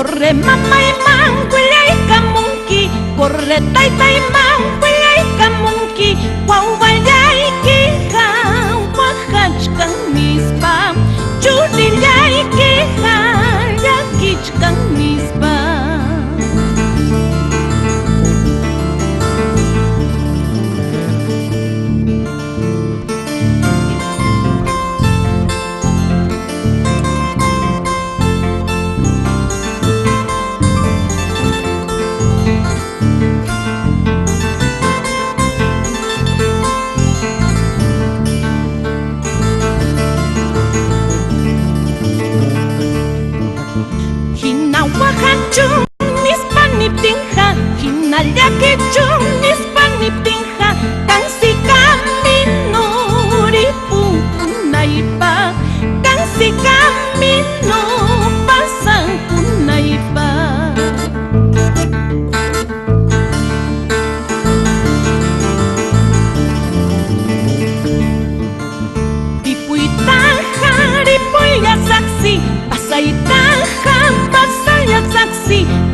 Corre mamay mang kulay kamonkey, corre tay tay mang kulay kamonkey, wawalay kiha, wakach kang mispa, chudilay kiha, yakich kang mispa. Chung nispanip tingha, hinalaki chung nispanip tingha, kang si kamino ripunay pa, kang si kamino pasang punay pa. Ripuy taha, ripuy asaksi, pasay taha, pasay asaksi.